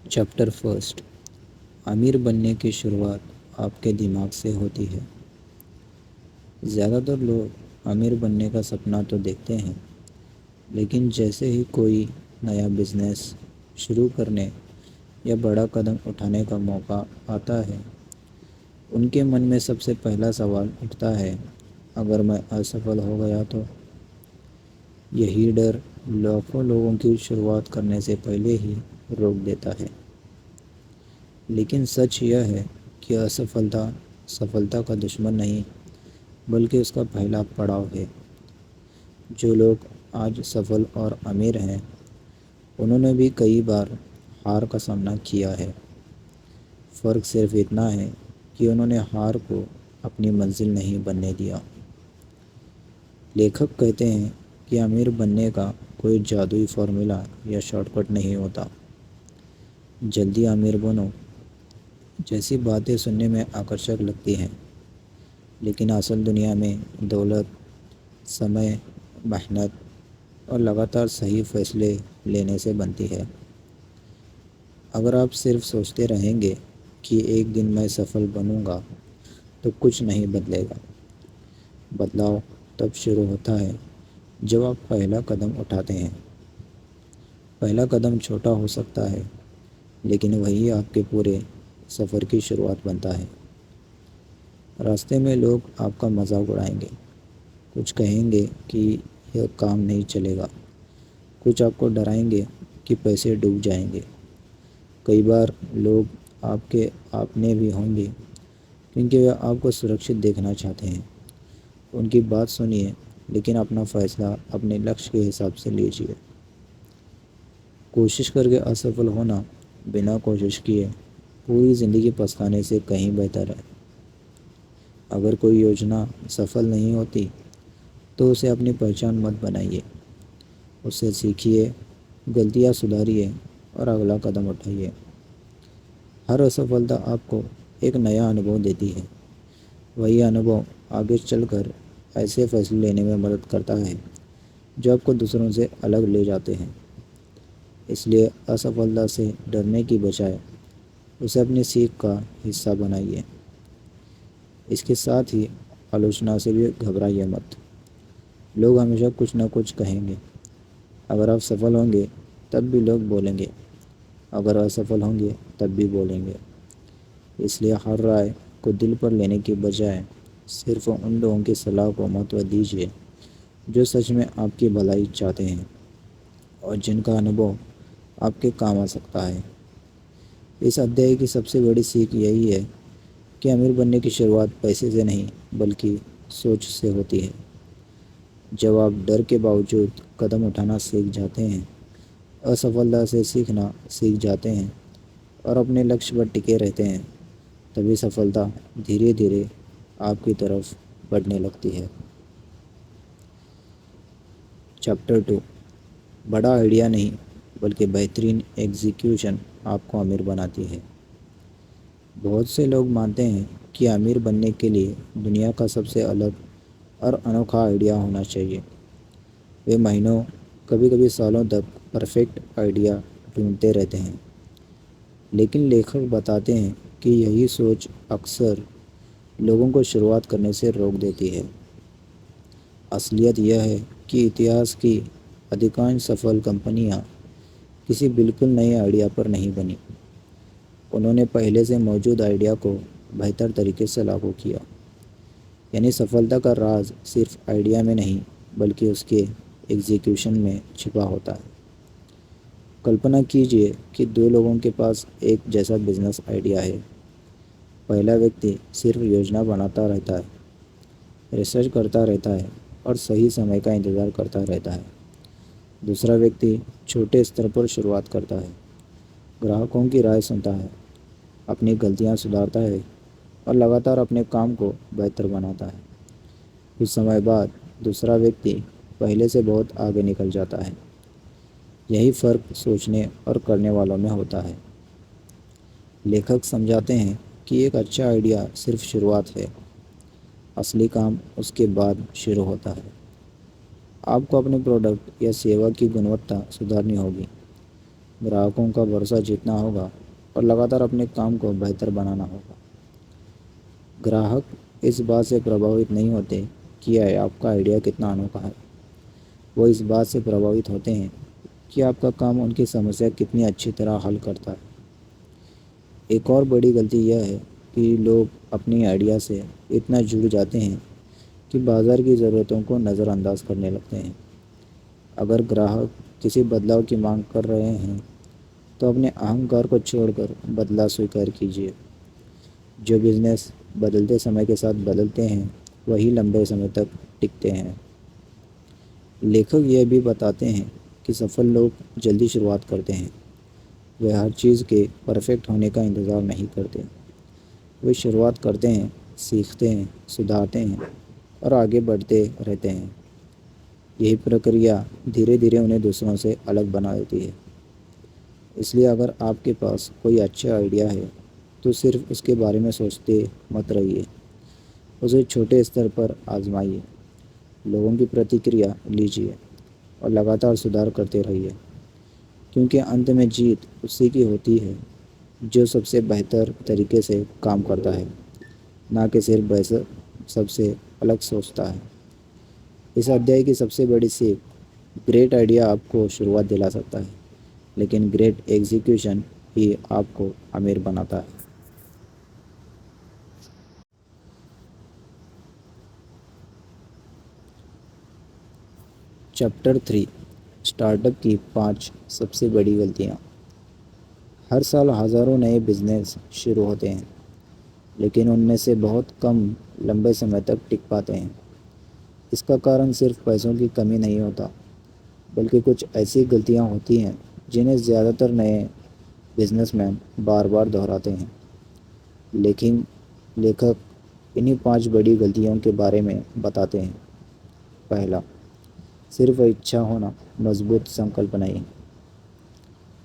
Chapter first, امیر بننے کی شروعات آپ کے دماغ سے ہوتی ہے۔ زیادہ تر لوگ امیر بننے کا سپنا تو دیکھتے ہیں، لیکن جیسے ہی کوئی نیا بزنس شروع کرنے یا بڑا قدم اٹھانے کا موقع آتا ہے، ان کے من میں سب سے پہلا سوال اٹھتا ہے، اگر میں اسفل ہو گیا تو؟ یہی ڈر لاکھوں لوگوں کی شروعات کرنے سے پہلے ہی روک دیتا ہے۔ لیکن سچ یہ ہے کہ اسفلتا سفلتا کا دشمن نہیں، بلکہ اس کا پہلا پڑاؤ ہے۔ جو لوگ آج سفل اور امیر ہیں، انہوں نے بھی کئی بار ہار کا سامنا کیا ہے۔ فرق صرف اتنا ہے کہ انہوں نے ہار کو اپنی منزل نہیں بننے دیا۔ لیکھک کہتے ہیں کہ امیر بننے کا کوئی جادوئی فارمولا یا شارٹ کٹ نہیں ہوتا۔ جلدی امیر بنو جیسی باتیں سننے میں آکرشک لگتی ہیں، لیکن اصل دنیا میں دولت، سمے، محنت اور لگاتار صحیح فیصلے لینے سے بنتی ہے۔ اگر آپ صرف سوچتے رہیں گے کہ ایک دن میں سفل بنوں گا، تو کچھ نہیں بدلے گا۔ بدلاؤ تب شروع ہوتا ہے جب آپ پہلا قدم اٹھاتے ہیں۔ پہلا قدم چھوٹا ہو سکتا ہے، لیکن وہی آپ کے پورے سفر کی شروعات بنتا ہے۔ راستے میں لوگ آپ کا مذاق اڑائیں گے، کچھ کہیں گے کہ یہ کام نہیں چلے گا، کچھ آپ کو ڈرائیں گے کہ پیسے ڈوب جائیں گے۔ کئی بار لوگ آپ نے بھی ہوں گے، کیونکہ وہ آپ کو سرکشت دیکھنا چاہتے ہیں۔ ان کی بات سنیے، لیکن اپنا فیصلہ اپنے لکش کے حساب سے لیجیے۔ کوشش کر کے اسفل ہونا بنا کوشش کیے پوری زندگی پچھتانے سے کہیں بہتر ہے۔ اگر کوئی یوجنا سفل نہیں ہوتی تو اسے اپنی پہچان مت بنائیے۔ اس سے سیکھیے، غلطیاں سدھاریے اور اگلا قدم اٹھائیے۔ ہر اسفلتا آپ کو ایک نیا انوبھو دیتی ہے۔ وہی انوبھو آگے چل کر ایسے فیصلے لینے میں مدد کرتا ہے جو آپ کو دوسروں سے الگ لے جاتے ہیں۔ اس لیے اسفلتا سے ڈرنے کی بجائے اسے اپنی سیکھ کا حصہ بنائیے۔ اس کے ساتھ ہی آلوچنا سے بھی گھبرائیے مت۔ لوگ ہمیشہ کچھ نہ کچھ کہیں گے۔ اگر آپ سفل ہوں گے تب بھی لوگ بولیں گے، اگر اسفل ہوں گے تب بھی بولیں گے۔ اس لیے ہر رائے کو دل پر لینے کی بجائے صرف ان لوگوں کی صلاح کو مہتو دیجیے جو سچ میں آپ کی بھلائی چاہتے ہیں اور جن کا انوبھو آپ کے کام آ سکتا ہے۔ اس ادھیائے کی سب سے بڑی سیکھ یہی ہے کہ امیر بننے کی شروعات پیسے سے نہیں بلکہ سوچ سے ہوتی ہے۔ جب آپ ڈر کے باوجود قدم اٹھانا سیکھ جاتے ہیں، اسفلتا سے سیکھنا سیکھ جاتے ہیں اور اپنے لکش پر ٹکے رہتے ہیں، تبھی سفلتا دھیرے دھیرے آپ کی طرف بڑھنے لگتی ہے۔ چیپٹر 2، بڑا آئیڈیا نہیں بلکہ بہترین ایگزیکیوشن آپ کو امیر بناتی ہے۔ بہت سے لوگ مانتے ہیں کہ امیر بننے کے لیے دنیا کا سب سے الگ اور انوکھا آئیڈیا ہونا چاہیے۔ وہ مہینوں، کبھی کبھی سالوں تک پرفیکٹ آئیڈیا ڈھونڈتے رہتے ہیں، لیکن لیکھک بتاتے ہیں کہ یہی سوچ اکثر لوگوں کو شروعات کرنے سے روک دیتی ہے۔ اصلیت یہ ہے کہ اتہاس کی ادھیکانش سفل کمپنیاں کسی بالکل نئے آئیڈیا پر نہیں بنی۔ انہوں نے پہلے سے موجود آئیڈیا کو بہتر طریقے سے لاگو کیا۔ یعنی سفلتا کا راز صرف آئیڈیا میں نہیں بلکہ اس کے ایگزیکیوشن میں چھپا ہوتا ہے۔ کلپنا کیجیے کہ دو لوگوں کے پاس ایک جیسا بزنس آئیڈیا ہے۔ پہلا ویکتی صرف یوجنا بناتا رہتا ہے، ریسرچ کرتا رہتا ہے اور صحیح سمے کا انتظار کرتا رہتا ہے۔ دوسرا ویکتی چھوٹے استر پر شروعات کرتا ہے، گراہکوں کی رائے سنتا ہے، اپنی غلطیاں سدھارتا ہے اور لگاتار اپنے کام کو بہتر بناتا ہے۔ کچھ سمے بعد دوسرا ویکتی پہلے سے بہت آگے نکل جاتا ہے۔ یہی فرق سوچنے اور کرنے والوں میں ہوتا ہے۔ لیکھک سمجھاتے ہیں کہ ایک اچھا آئیڈیا صرف شروعات ہے، اصلی کام اس کے بعد شروع ہوتا ہے۔ آپ کو اپنے پروڈکٹ یا سیوا کی گنوتا سدھارنی ہوگی، گراہکوں کا بھروسہ جیتنا ہوگا اور لگاتار اپنے کام کو بہتر بنانا ہوگا۔ گراہک اس بات سے پربھاوت نہیں ہوتے کہ آپ کا آئیڈیا کتنا انوکھا ہے، وہ اس بات سے پربھاوت ہوتے ہیں کہ آپ کا کام ان کی سمسیا کتنی اچھی طرح حل کرتا ہے۔ ایک اور بڑی غلطی یہ ہے کہ لوگ اپنی آئیڈیا سے اتنا جڑ جاتے ہیں کہ بازار کی ضرورتوں کو نظر انداز کرنے لگتے ہیں۔ اگر گراہک کسی بدلاؤ کی مانگ کر رہے ہیں تو اپنے اہنکار کو چھوڑ کر بدلاؤ سویکار کیجیے۔ جو بزنس بدلتے سمے کے ساتھ بدلتے ہیں وہی لمبے سمے تک ٹکتے ہیں۔ لیکھک یہ بھی بتاتے ہیں کہ سفل لوگ جلدی شروعات کرتے ہیں، وہ ہر چیز کے پرفیکٹ ہونے کا انتظار نہیں کرتے، وہ شروعات کرتے ہیں، سیکھتے ہیں، سدھارتے ہیں اور آگے بڑھتے رہتے ہیں۔ یہی پرکریا دھیرے دھیرے انہیں دوسروں سے الگ بنا دیتی ہے۔ اس لیے اگر آپ کے پاس کوئی اچھا آئیڈیا ہے تو صرف اس کے بارے میں سوچتے مت رہیے، اسے چھوٹے استر پر آزمائیے، لوگوں کی پرتکریا لیجیے اور لگاتار سدھار کرتے رہیے، کیونکہ انت میں جیت اسی کی ہوتی ہے جو سب سے بہتر طریقے سے کام کرتا ہے، نہ کہ صرف ویسے سب سے الگ سوچتا ہے۔ اس ادھیائے کی سب سے بڑی سیکھ: گریٹ آئیڈیا آپ کو شروعات دلا سکتا ہے، لیکن گریٹ ایگزیکیوشن ہی آپ کو امیر بناتا ہے۔ چیپٹر 3: اسٹارٹ اپ کی 5 سب سے بڑی غلطیاں۔ ہر سال ہزاروں نئے بزنس شروع ہوتے ہیں، لیکن ان میں سے بہت کم لمبے سمے تک ٹک پاتے ہیں۔ اس کا کارن صرف پیسوں کی کمی نہیں ہوتا، بلکہ کچھ ایسی غلطیاں ہوتی ہیں جنہیں زیادہ تر نئے بزنس مین بار بار دہراتے ہیں۔ لیکن لیکھک انہی 5 بڑی غلطیوں کے بارے میں بتاتے ہیں۔ پہلا، صرف اچھا ہونا، مضبوط سنکلپ نہیں۔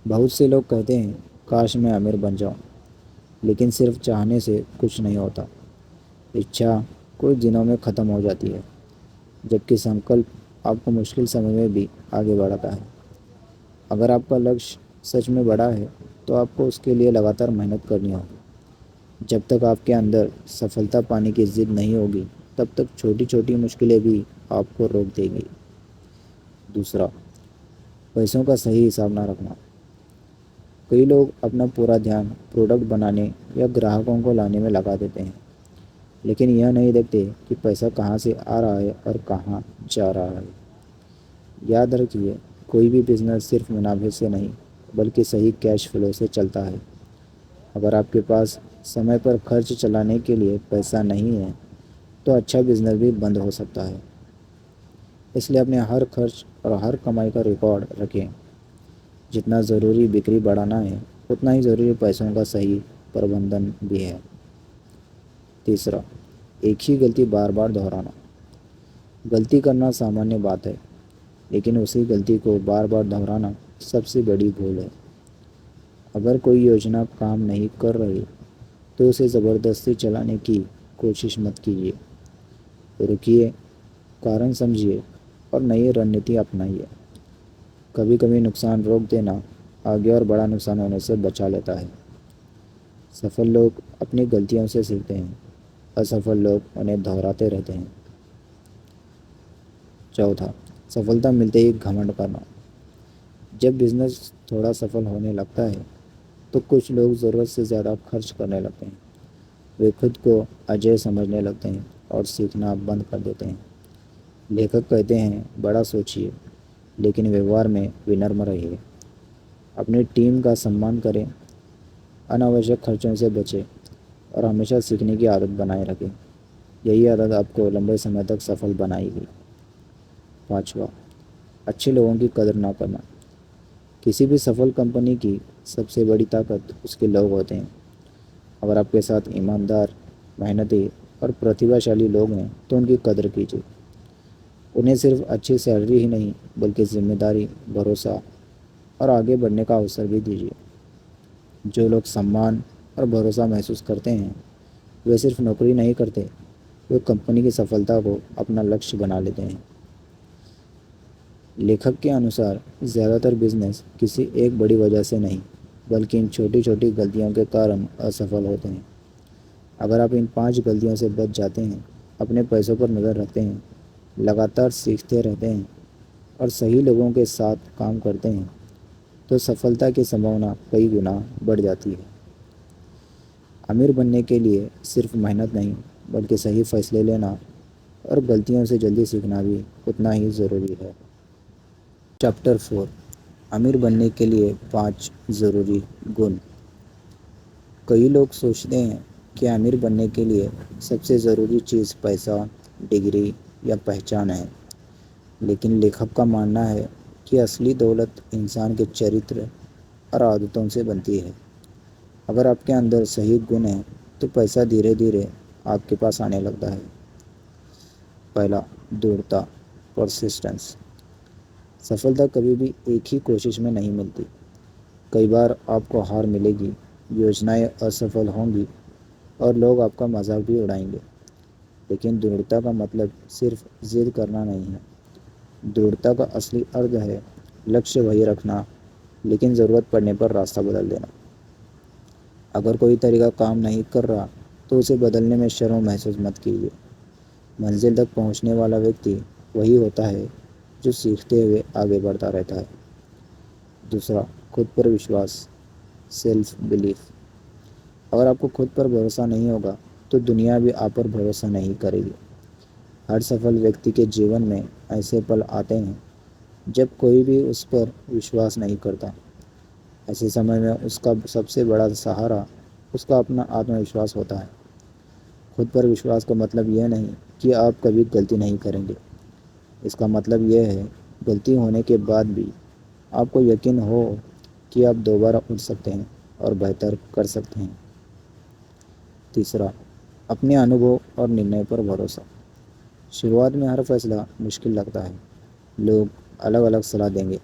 بہت سے لوگ کہتے ہیں کاش میں امیر بن جاؤں، لیکن صرف چاہنے سے کچھ نہیں ہوتا۔ اچھا کچھ دنوں میں ختم ہو جاتی ہے، جبکہ سنکلپ آپ کو مشکل سمے میں بھی آگے بڑھاتا ہے۔ اگر آپ کا لکش سچ میں بڑا ہے تو آپ کو اس کے لیے لگاتار محنت کرنی ہوگی۔ جب تک آپ کے اندر سفلتا پانے کی ضد نہیں ہوگی تب تک چھوٹی چھوٹی مشکلیں بھی آپ کو روک دیں گی۔ دوسرا، پیسوں کا صحیح حساب نہ رکھنا۔ کئی لوگ اپنا پورا دھیان پروڈکٹ بنانے یا گراہکوں کو لانے میں لگا دیتے ہیں، لیکن یہ نہیں دیکھتے کہ پیسہ کہاں سے آ رہا ہے اور کہاں جا رہا ہے۔ یاد رکھیے، کوئی بھی بزنس صرف منافع سے نہیں بلکہ صحیح کیش فلو سے چلتا ہے۔ اگر آپ کے پاس سمے پر خرچ چلانے کے لیے پیسہ نہیں ہے تو اچھا بزنس بھی بند ہو سکتا ہے۔ اس لیے اپنے ہر خرچ اور ہر کمائی کا ریکارڈ رکھیں۔ جتنا ضروری بکری بڑھانا ہے اتنا ہی ضروری پیسوں کا صحیح پربندھن بھی ہے۔ تیسرا، ایک ہی غلطی بار بار دہرانا۔ غلطی کرنا سامانیہ بات ہے، لیکن اسی غلطی کو بار بار دہرانا سب سے بڑی بھول ہے۔ اگر کوئی یوجنا کام نہیں کر رہی تو اسے زبردستی چلانے کی کوشش مت کیجیے۔ رکیے، کارن سمجھیے اور نئی رننیتی اپنائیے۔ کبھی کبھی نقصان روک دینا آگے اور بڑا نقصان ہونے سے بچا لیتا ہے۔ سفل لوگ اپنی غلطیوں سے سیکھتے ہیں، اسفل لوگ انہیں دہراتے رہتے ہیں۔ چوتھا، سفلتا ملتے ہی گھمنڈ کرنا۔ جب بزنس تھوڑا سفل ہونے لگتا ہے تو کچھ لوگ ضرورت سے زیادہ خرچ کرنے لگتے ہیں۔ وہ خود کو اجے سمجھنے لگتے ہیں اور سیکھنا بند کر دیتے ہیں۔ لیکھک کہتے ہیں بڑا سوچیے، لیکن ویوہار میں ونرم رہیے۔ اپنی ٹیم کا سمان کریں، اناوشک خرچوں سے بچیں اور ہمیشہ سیکھنے کی عادت بنائے رکھیں۔ یہی عادت آپ کو لمبے سمے تک سفل بنائے گی۔ پانچواں، اچھے لوگوں کی قدر نہ کرنا۔ کسی بھی سفل کمپنی کی سب سے بڑی طاقت اس کے لوگ ہوتے ہیں۔ اگر آپ کے ساتھ ایماندار، محنتی اور پرتیبھا شالی لوگ ہیں تو ان کی قدر کیجیے۔ انہیں صرف اچھی سیلری ہی نہیں بلکہ ذمہ داری، بھروسہ اور آگے بڑھنے کا اوسر بھی دیجیے۔ جو لوگ سمان اور بھروسہ محسوس کرتے ہیں وہ صرف نوکری نہیں کرتے، وہ کمپنی کی سفلتا کو اپنا لکش بنا لیتے ہیں۔ لیکھک کے انوسار زیادہ تر بزنس کسی ایک بڑی وجہ سے نہیں بلکہ ان چھوٹی چھوٹی غلطیوں کے کارن اسفل ہوتے ہیں۔ اگر آپ ان 5 غلطیوں سے بچ جاتے ہیں، اپنے پیسوں پر نظر رکھتے ہیں، لگاتار سیکھتے رہتے ہیں اور صحیح لوگوں کے ساتھ کام کرتے ہیں تو سفلتا کی سمبھاونا کئی گنا بڑھ جاتی ہے۔ امیر بننے کے لیے صرف محنت نہیں بلکہ صحیح فیصلے لینا اور غلطیوں سے جلدی سیکھنا بھی اتنا ہی ضروری ہے۔ چیپٹر 4 امیر بننے کے لیے 5 ضروری گن۔ کئی لوگ سوچتے ہیں کہ امیر بننے کے لیے سب سے ضروری چیز پیسہ، ڈگری یا پہچان ہے، لیکن لیکھک کا ماننا ہے کہ اصلی دولت انسان کے چرتر اور عادتوں سے بنتی ہے۔ اگر آپ کے اندر صحیح گن ہیں تو پیسہ دھیرے دھیرے آپ کے پاس آنے لگتا ہے۔ پہلا، درڑھتا، پرسسٹنس۔ سفلتا کبھی بھی ایک ہی کوشش میں نہیں ملتی۔ کئی بار آپ کو ہار ملے گی، یوجنائیں اسفل ہوں گی اور لوگ آپ کا مذاق بھی اڑائیں گے، لیکن درڑھتا کا مطلب صرف ضد کرنا نہیں ہے۔ درڑھتا کا اصلی ارتھ ہے لکشیہ وہی رکھنا لیکن ضرورت پڑنے پر راستہ بدل دینا۔ اگر کوئی طریقہ کام نہیں کر رہا تو اسے بدلنے میں شرم محسوس مت کیجیے۔ منزل تک پہنچنے والا ویکتی وہی ہوتا ہے جو سیکھتے ہوئے آگے بڑھتا رہتا ہے۔ دوسرا، خود پر وشواس، سیلف بلیف۔ اگر آپ کو خود پر بھروسہ نہیں ہوگا تو دنیا بھی آپ پر بھروسہ نہیں کرے گی۔ ہر سفل ویکتی کے جیون میں ایسے پل آتے ہیں جب کوئی بھی اس پر وشواس نہیں کرتا۔ ایسے سمے میں اس کا سب سے بڑا سہارا اس کا اپنا آتم وشواس ہوتا ہے۔ خود پر وشواس کا مطلب یہ نہیں کہ آپ کبھی غلطی نہیں کریں گے۔ اس کا مطلب یہ ہے غلطی ہونے کے بعد بھی آپ کو یقین ہو کہ آپ دوبارہ اٹھ سکتے ہیں اور بہتر کر سکتے ہیں۔ تیسرا، اپنے انوبھو اور نرنے پر بھروسہ۔ شروعات میں ہر فیصلہ مشکل لگتا ہے۔ لوگ الگ الگ صلاح دیں گے،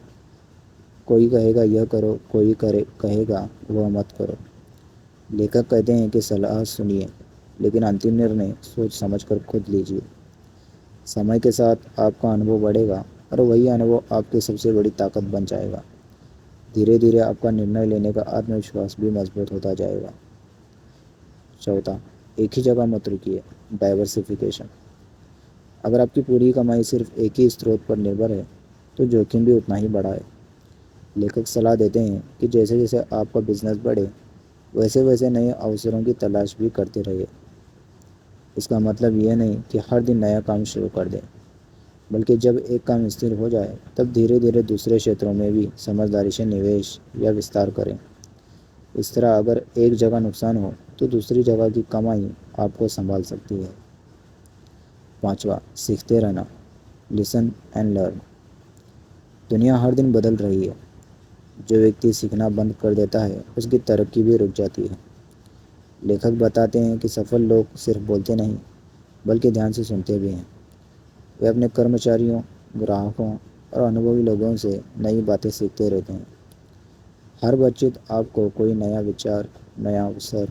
کوئی کہے گا یہ کرو، کوئی کہے گا وہ مت کرو۔ لیکھک کہتے ہیں کہ صلاح سنیے لیکن انتم نرنے سوچ سمجھ کر خود لیجیے۔ سمے کے ساتھ آپ کا انوبھو بڑھے گا اور وہی انوبھو آپ کی سب سے بڑی طاقت بن جائے گا۔ دھیرے دھیرے آپ کا نرنے لینے کا آتم وشواس بھی مضبوط ہوتا جائے گا۔ چوتھا، ایک ہی جگہ مت رکیے، ڈائیورسفیکیشن۔ اگر آپ کی پوری کمائی صرف ایک ہی اسروت پر نربھر ہے تو جوخم بھی اتنا ہی بڑا ہے۔ لیکھک صلاح دیتے ہیں کہ جیسے جیسے آپ کا بزنس بڑھے ویسے ویسے نئے اوسروں کی تلاش بھی کرتے رہیے۔ اس کا مطلب یہ نہیں کہ ہر دن نیا کام شروع کر دیں، بلکہ جب ایک کام استھر ہو جائے تب دھیرے دھیرے دوسرے چھیتروں میں بھی سمجھداری سے نویش یا وستار کریں۔ اس طرح اگر ایک جگہ نقصان ہو تو دوسری جگہ کی کمائی آپ کو سنبھال سکتی ہے۔ پانچواں، سیکھتے رہنا، لسن اینڈ لرن۔ دنیا ہر دن بدل رہی ہے۔ جو ویکتی سیکھنا بند کر دیتا ہے اس کی ترقی بھی رک جاتی ہے۔ لیکھک بتاتے ہیں کہ سفل لوگ صرف بولتے نہیں بلکہ دھیان سے سنتے بھی ہیں۔ وہ اپنے کرمچاریوں، گراہکوں اور انوبھوی لوگوں سے نئی باتیں سیکھتے رہتے ہیں۔ ہر بات چیت آپ کو کوئی نیا وچار، نیا اوسر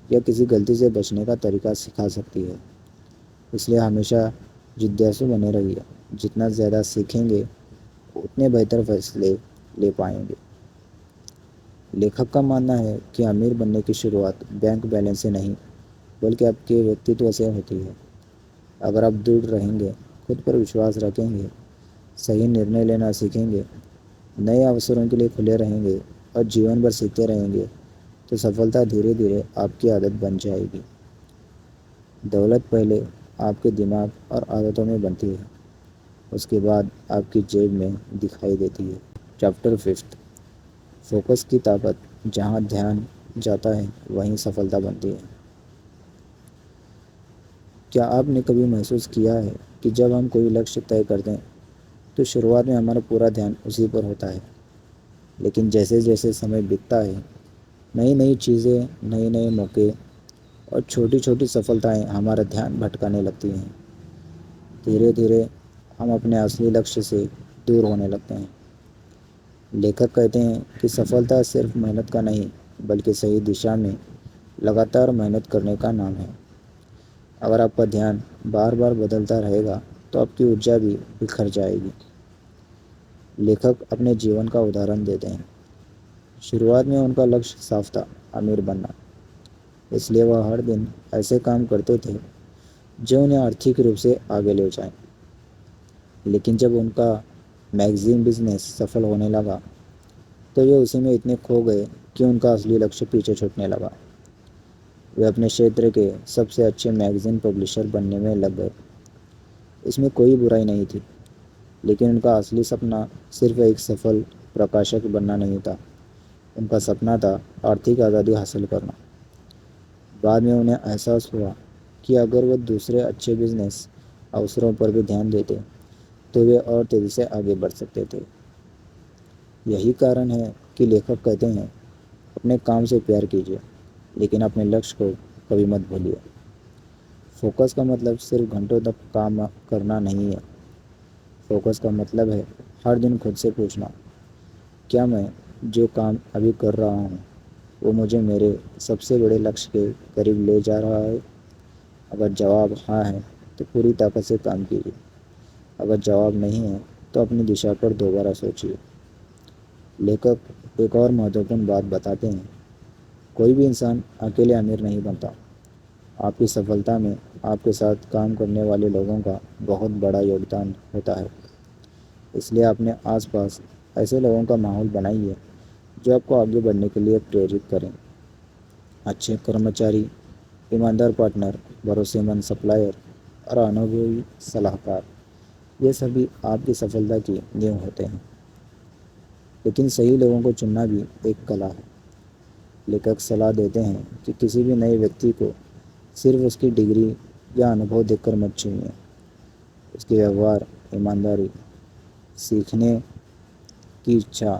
یا کسی غلطی سے بچنے کا طریقہ سکھا سکتی ہے۔ اس لیے ہمیشہ جداسو بنے رہیے۔ جتنا زیادہ سیکھیں گے اتنے بہتر فیصلے لے پائیں گے۔ لیکھک کا ماننا ہے کہ امیر بننے کی شروعات بینک بیلنس سے نہیں بلکہ آپ کے ویکتتو سے ہوتی ہے۔ اگر آپ دృڑھ رہیں گے، خود پر وشواس رکھیں گے، صحیح نرنے لینا سیکھیں گے، نئے اوسروں کے لیے کھلے رہیں گے اور جیون بھر سیکھتے رہیں گے تو سفلتا دھیرے دھیرے آپ کی عادت بن جائے گی۔ دولت پہلے آپ کے دماغ اور عادتوں میں بنتی ہے، اس کے بعد آپ کی جیب میں دکھائی دیتی ہے۔ چیپٹر 5 فوکس کی طاقت۔ جہاں دھیان جاتا ہے وہیں سفلتا بنتی ہے۔ کیا آپ نے کبھی محسوس کیا ہے کہ جب ہم کوئی لکشیہ طے کرتے ہیں تو شروعات میں ہمارا پورا دھیان اسی پر ہوتا ہے، لیکن جیسے جیسے سمے بیتتا ہے نئی نئی چیزیں، نئے نئے موقع اور چھوٹی چھوٹی سفلتائیں ہمارا دھیان بھٹکانے لگتی ہیں۔ دھیرے دھیرے ہم اپنے اصلی لکشیہ سے دور ہونے لگتے ہیں۔ لیکھک کہتے ہیں کہ سفلتا صرف محنت کا نہیں بلکہ صحیح دشا میں لگاتار محنت کرنے کا نام ہے۔ اگر آپ کا دھیان بار بار بدلتا رہے گا تو آپ کی ارجا بھی بکھر جائے گی۔ لیکھک اپنے جیون کا ادھارن دیتے ہیں۔ شروعات میں ان کا لکش صاف تھا، امیر بننا، اس لیے وہ ہر دن ایسے کام کرتے تھے جو انہیں آرتھک روپ سے آگے لے جائیں۔ لیکن جب ان کا میگزین بزنس سفل ہونے لگا تو وہ اسی میں اتنے کھو گئے کہ ان کا اصلی لکش پیچھے چھوٹنے لگا۔ وہ اپنے شیتر کے سب سے اچھے میگزین پبلشر بننے میں لگ گئے۔ اس میں کوئی برائی نہیں تھی، لیکن ان کا اصلی سپنا صرف ایک سفل پرکاشک بننا نہیں تھا، ان کا سپنا تھا آرتھک آزادی حاصل کرنا۔ بعد میں انہیں احساس ہوا کہ اگر وہ دوسرے اچھے بزنس اوسروں پر بھی دھیان دیتے تو وہ اور تیزی سے آگے بڑھ سکتے تھے۔ یہی کارن ہے کہ لیکھک کہتے ہیں اپنے کام سے پیار کیجیے، لیکن اپنے لکش کو کبھی مت بھولیے۔ فوکس کا مطلب صرف گھنٹوں تک کام کرنا نہیں ہے۔ فوکس کا مطلب ہے ہر دن خود سے پوچھنا، کیا میں جو کام ابھی کر رہا ہوں وہ مجھے میرے سب سے بڑے لکش کے قریب لے جا رہا ہے؟ اگر جواب ہاں ہے تو پوری طاقت سے کام کیجیے، اگر جواب نہیں ہے تو اپنی دشا پر دوبارہ سوچیے۔ لیکھک ایک اور مہتوپورن بات بتاتے ہیں، کوئی بھی انسان اکیلے امیر نہیں بنتا۔ آپ کی سفلتا میں آپ کے ساتھ کام کرنے والے لوگوں کا بہت بڑا یوگدان ہوتا ہے۔ اس لیے اپنے آس پاس ایسے لوگوں کا ماحول بنائیے جو آپ کو آگے بڑھنے کے لیے پریرت کریں۔ اچھے کرمچاری، ایماندار پارٹنر، بھروسے مند سپلائر اور انوبھوی صلاح کار، یہ سبھی آپ کی سفلتا کی نیو ہوتے ہیں۔ لیکن صحیح لوگوں کو چننا بھی ایک کلا ہے۔ لیکھک صلاح دیتے ہیں کہ کسی بھی نئے ویکتی کو صرف اس کی ڈگری یا انوبھو دیکھ کر مت چنیے، اس کے ویوہار، ایمانداری، سیکھنے کی اچھا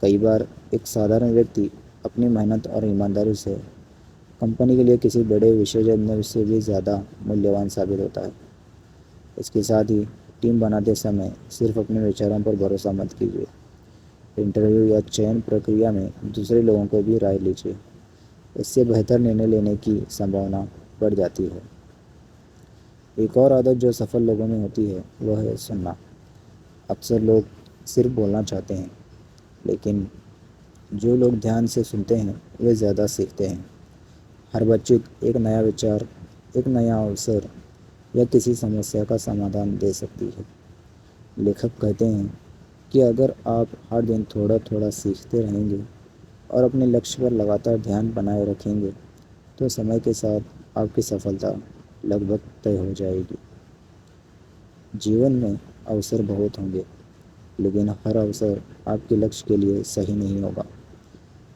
کئی بار ایک سادھارن ویکتی اپنی محنت اور ایمانداری سے کمپنی کے لیے کسی بڑے وشیشجఞ سے بھی زیادہ مولیہوان ثابت ہوتا ہے۔ اس کے ساتھ ہی ٹیم بناتے سمے صرف اپنے وچاروں پر بھروسہ مت کیجیے۔ انٹرویو یا چین پرکریا میں دوسرے لوگوں کو بھی رائے لیجیے، اس سے بہتر نرنے لینے کی سمبھاونا بڑھ جاتی ہے۔ ایک اور عادت جو سفل لوگوں میں ہوتی ہے وہ ہے سننا۔ اکثر لوگ صرف بولنا چاہتے ہیں، لیکن جو لوگ دھیان سے سنتے ہیں وہ زیادہ سیکھتے ہیں۔ ہر بات چیت ایک نیا وچار، ایک نیا اوسر یا کسی سمسیا کا سمادھان دے سکتی ہے۔ لیکھک کہتے ہیں کہ اگر آپ ہر دن تھوڑا تھوڑا سیکھتے رہیں گے اور اپنے لکش پر لگاتار دھیان بنائے رکھیں گے تو سمے کے ساتھ آپ کی سفلتا لگ بھگ طے ہو جائے گی۔ جیون میں اوسر بہت ہوں گے، لیکن ہر اوسر آپ کے لکش کے لیے صحیح نہیں ہوگا۔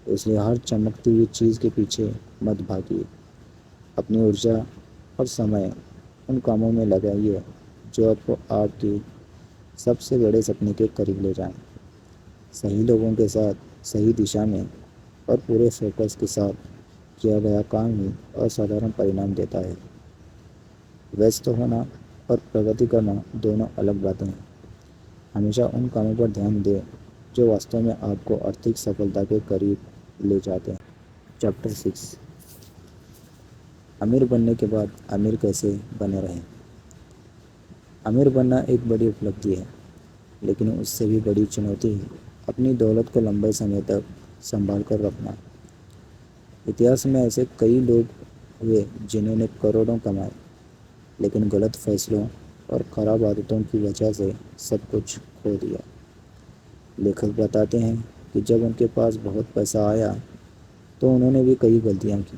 اس لیے ہر چمکتی ہوئی چیز کے پیچھے مت بھاگیے۔ اپنی ارجا اور سمے ان کاموں میں لگائیے جو آپ کو آپ کی سب سے بڑے سپنے کے قریب لے جائیں۔ صحیح لوگوں کے ساتھ صحیح دشا میں اور پورے فوکس کے ساتھ کیا گیا کام ہی اسادھارن پرینام دیتا ہے۔ ویست ہونا اور پرگتی کرنا دونوں الگ باتیں ہیں۔ ہمیشہ ان کاموں پر دھیان دیں جو واستو میں آپ کو آرتھک سفلتا کے قریب لے جاتے ہیں۔ چیپٹر 6، امیر بننے کے بعد امیر کیسے بنے رہیں۔ امیر بننا ایک بڑی اپلبدھی ہے، لیکن اس سے بھی بڑی چنوتی ہے اپنی دولت کو لمبے سمے تک سنبھال کر رکھنا۔ اتہاس میں ایسے کئی لوگ ہوئے جنہوں نے کروڑوں کمائے، لیکن غلط فیصلوں اور خراب عادتوں کی وجہ سے سب کچھ کھو دیا۔ لیکھک بتاتے ہیں کہ جب ان کے پاس بہت پیسہ آیا تو انہوں نے بھی کئی غلطیاں کی۔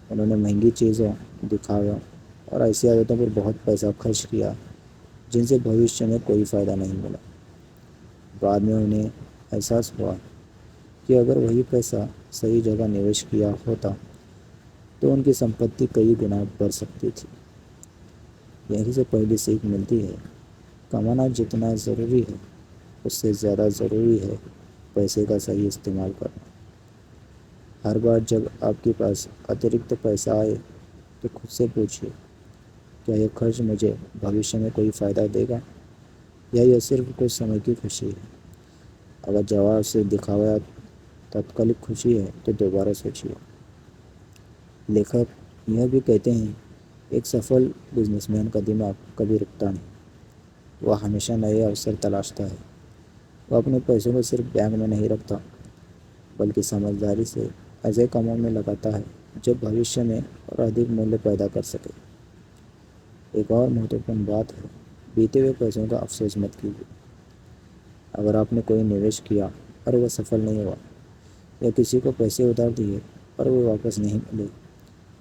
انہوں نے مہنگی چیزوں، دکھاووں اور ایسی عادتوں پر بہت پیسہ خرچ کیا جن سے بھوشیہ میں کوئی فائدہ نہیں ملا۔ بعد میں انہیں احساس ہوا کہ اگر وہی پیسہ صحیح جگہ نویش کیا ہوتا تو ان کی سمپتی کئی گنا بڑھ سکتی تھی۔ یہیں سے پہلی سیکھ ملتی ہے، کمانا جتنا ضروری ہے اس سے زیادہ ضروری ہے پیسے کا صحیح استعمال کرنا۔ ہر بار جب آپ کے پاس اترکت پیسہ آئے تو خود سے پوچھیے، کیا یہ خرچ مجھے بھوشیہ میں کوئی فائدہ دے گا یا یہ صرف کچھ سمے کی خوشی ہے؟ اگر جواب سے دکھاوا یا تاتکالک خوشی ہے تو دوبارہ سوچیے۔ لیکھک یہ بھی کہتے ہیں، ایک سفل بزنس مین کا دماغ کبھی رکتا نہیں، وہ ہمیشہ نئے اوسر تلاشتا ہے۔ وہ اپنے پیسوں کو صرف بینک میں نہیں رکھتا بلکہ سمجھداری سے ایسے کاموں میں لگاتا ہے جو بھوشیہ میں اور ادھک مولیہ پیدا کر سکے۔ ایک اور مہتوپورن بات ہے، بیتے ہوئے پیسوں کا افسوس مت کیجیے۔ اگر آپ نے کوئی نویش کیا اور وہ سفل نہیں ہوا، یا کسی کو پیسے ادھار دیے اور وہ واپس نہیں ملے،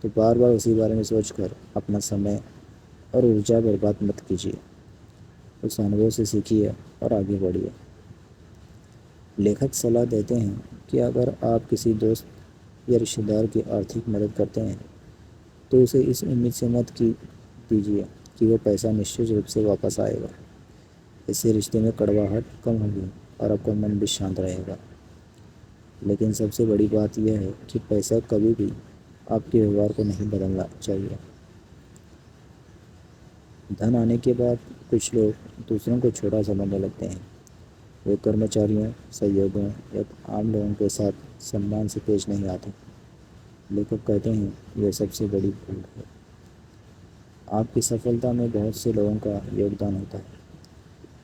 تو بار بار اسی بارے میں سوچ کر اپنا سمے اور ارجا برباد مت کیجیے۔ اس انوبھو سے سیکھیے اور آگے بڑھیے۔ لیکھک صلاح دیتے ہیں کہ اگر آپ کسی دوست یا رشتہ دار کی آرتھک مدد کرتے ہیں تو اسے اس امید سے مت دیجیے کہ وہ پیسہ نشچت روپ سے واپس آئے گا۔ اس سے رشتے میں کڑواہٹ کم ہوگی اور آپ کا من بھی شانت رہے گا۔ لیکن سب سے بڑی بات یہ ہے کہ پیسہ کبھی بھی آپ کے ویوہار کو نہیں بدلنا چاہیے۔ دھن آنے کے بعد کچھ لوگ دوسروں کو چھوٹا سمجھنے لگتے ہیں۔ وہ کرمچاریوں، سہیوگیوں یا عام لوگوں کے ساتھ سمان سے پیش نہیں آتے۔ لیکھک کہتے ہیں یہ سب سے بڑی بھول ہے۔ آپ کی سفلتا میں بہت سے لوگوں کا یوگدان ہوتا ہے،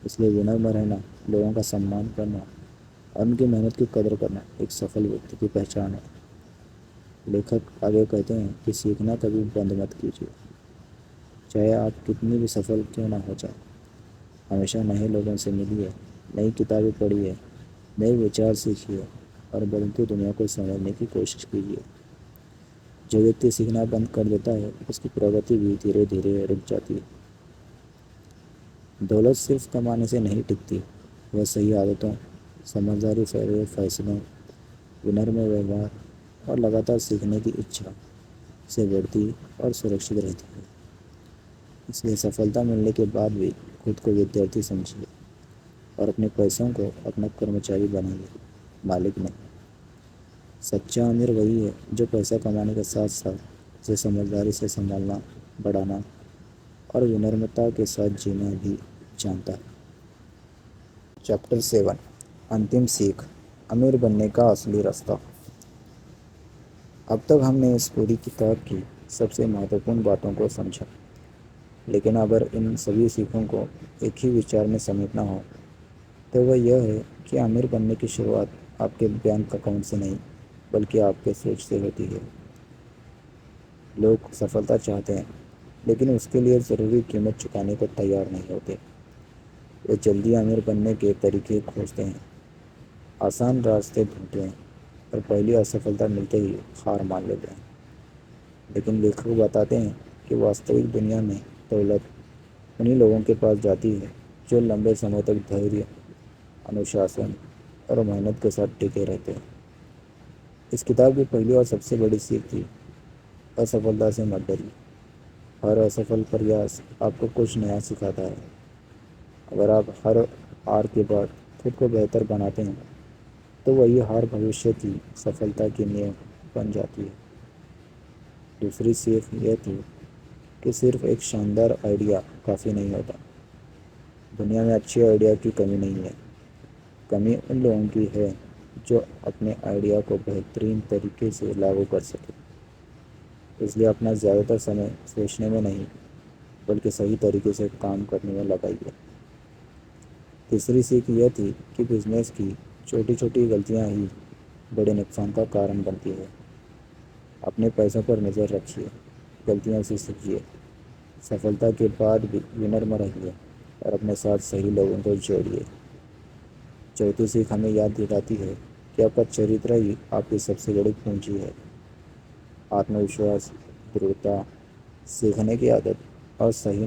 اس لیے ونمر رہنا، لوگوں کا سمان کرنا اور ان کی محنت کی قدر کرنا ایک سفل ویکتی کی پہچان ہے۔ لیکھک آگے کہتے ہیں کہ سیکھنا کبھی بند مت کیجیے، چاہے آپ کتنی بھی سفل کیوں نہ ہو جائیں۔ ہمیشہ نئے لوگوں سے ملیے، نئی کتابیں پڑھیے، نئے وچار سیکھیے اور بدلتی دنیا کو سمجھنے کی کوشش کیجیے۔ جو ویکتی سیکھنا بند کر دیتا ہے اس کی پرگتی بھی دھیرے دھیرے رک جاتی ہے۔ دولت صرف کمانے سے نہیں ٹکتی، وہ صحیح عادتوں، سمجھداری سے فیصلوں، ونرم ویوہار اور لگاتار سیکھنے کی اچھا سے بڑھتی اور سرکشت رہتی ہے۔ اس لیے سفلتا ملنے کے بعد بھی خود کو ودیارتھی سمجھیے اور اپنے پیسوں کو اپنا کرمچاری بنائیے، مالک نہیں۔ سچا امیر وہی ہے جو پیسہ کمانے کے ساتھ ساتھ اسے سمجھداری سے سنبھالنا، بڑھانا اور ونرمتا کے ساتھ جینا بھی جانتا ہے۔ چیپٹر 7 انتم سیکھ، امیر بننے کا اصلی راستہ۔ اب تک ہم نے اس پوری کتاب کی سب سے مہتوپورن باتوں کو سمجھا، لیکن اگر ان سبھی سیکھوں کو ایک ہی وچار میں سمیٹنا ہو تو وہ یہ ہے کہ امیر بننے کی شروعات آپ کے بینک اکاؤنٹ سے نہیں بلکہ آپ کے سوچ سے ہوتی ہے۔ لوگ سفلتا چاہتے ہیں لیکن اس کے لیے ضروری قیمت چکانے کو تیار نہیں ہوتے۔ وہ جلدی امیر بننے کے طریقے کھوجتے ہیں، آسان راستے ڈھونڈتے ہیں اور پہلی اسفلتا ملتے ہی ہار مان لیتے ہیں۔ لیکن لیکھک بتاتے ہیں کہ واستوک دنیا میں دولت انہی لوگوں کے پاس جاتی ہے جو لمبے سمے تک دھیریہ، انوشاسن اور محنت کے ساتھ ٹکے رہتے ہیں۔ اس کتاب کی پہلی اور سب سے بڑی سیکھ تھی، اسفلتا سے مت ڈریے۔ ہر اسفل پریاس آپ کو کچھ نیا سکھاتا ہے۔ اگر آپ ہر ہار کے بعد خود کو بہتر بناتے ہیں تو وہی ہار بھوشیہ کی سفلتا کی نیو بن جاتی ہے۔ دوسری سیکھ یہ تھی کہ صرف ایک شاندار آئیڈیا کافی نہیں ہوتا۔ دنیا میں اچھے آئیڈیا کی کمی نہیں ہے، کمی ان لوگوں کی ہے جو اپنے آئیڈیا کو بہترین طریقے سے لاگو کر سکے۔ اس لیے اپنا زیادہ تر سمے سوچنے میں نہیں بلکہ صحیح طریقے سے کام کرنے میں لگائیے۔ تیسری سیکھ یہ تھی کہ بزنس کی چھوٹی چھوٹی غلطیاں ہی بڑے نقصان کا کارن بنتی ہے۔ اپنے پیسوں پر نظر رکھیے، غلطیوں سے سیکھیے، سفلتا کے بعد بھی ونرم رہیے اور اپنے ساتھ صحیح لوگوں کو جوڑیے۔ چوتھی سیکھ ہمیں یاد دلاتی ہے کہ آپ کا چرتر ہی آپ کی سب سے بڑی پونجی ہے۔ آتم وشواس، دھڑتا، سیکھنے کی عادت اور صحیح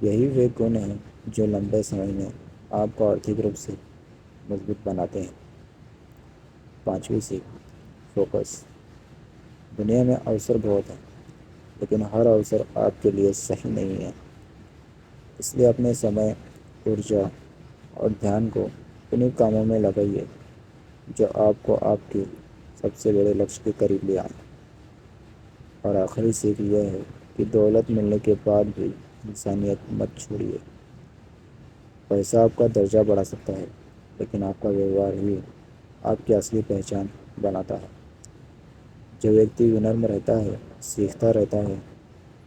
یہی وہ گن ہیں جو لمبے سمے میں آپ کو آرتھک روپ سے مضبوط بناتے ہیں۔ پانچویں سیکھ، فوکس۔ دنیا میں اوسر بہت ہیں لیکن ہر اوسر آپ کے لیے صحیح نہیں ہے۔ اس لیے اپنے سمے، ارجا اور دھیان کو انہی کاموں میں لگائیے جو آپ کو آپ کے سب سے بڑے لکشیہ کے قریب لے آئیں۔ اور آخری سیکھ یہ ہے کہ دولت ملنے کے بعد بھی انسانیت مت چھوڑیے۔ پیسہ آپ کا درجہ بڑھا سکتا ہے لیکن آپ کا ویوہار ہی آپ کی اصلی پہچان بناتا ہے۔ جو ویکتی ونرم رہتا ہے سیکھتا رہتا ہے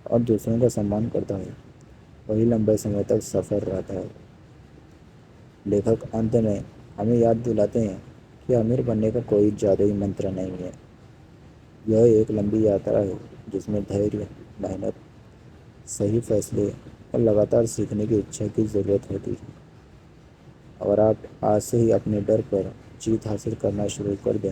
اور دوسروں کا سمان کرتا ہے وہی لمبے سمے تک سفل رہتا ہے۔ لیکھک انت میں ہمیں یاد دلاتے ہیں کہ امیر بننے کا کوئی جادوئی منتر نہیں ہے۔ یہ ایک لمبی یاترا ہے جس میں دھیریہ، محنت، صحیح فیصلے اور لگاتار سیکھنے کی اچھا کی ضرورت ہوتی ہے۔ اگر آپ آج سے ہی اپنے ڈر پر جیت حاصل کرنا شروع کر دیں،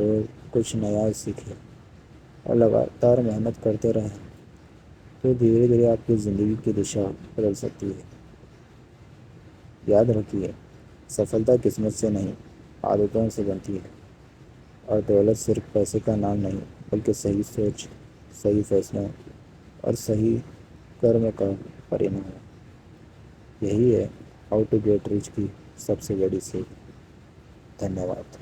روز کچھ نیا سیکھیں اور لگاتار محنت کرتے رہیں تو دھیرے دھیرے آپ کی زندگی کی دشا بدل سکتی ہے۔ یاد رکھیے، سفلتا قسمت سے نہیں، عادتوں سے بنتی ہے، اور دولت صرف پیسے کا نام نہیں بلکہ صحیح سوچ، صحیح فیصلوں اور صحیح کرم کا پرینام ہے۔ یہی ہے ہاؤ ٹو گیٹ ریچ کی سب سے بڑی سیکھ۔ دھنیہ واد۔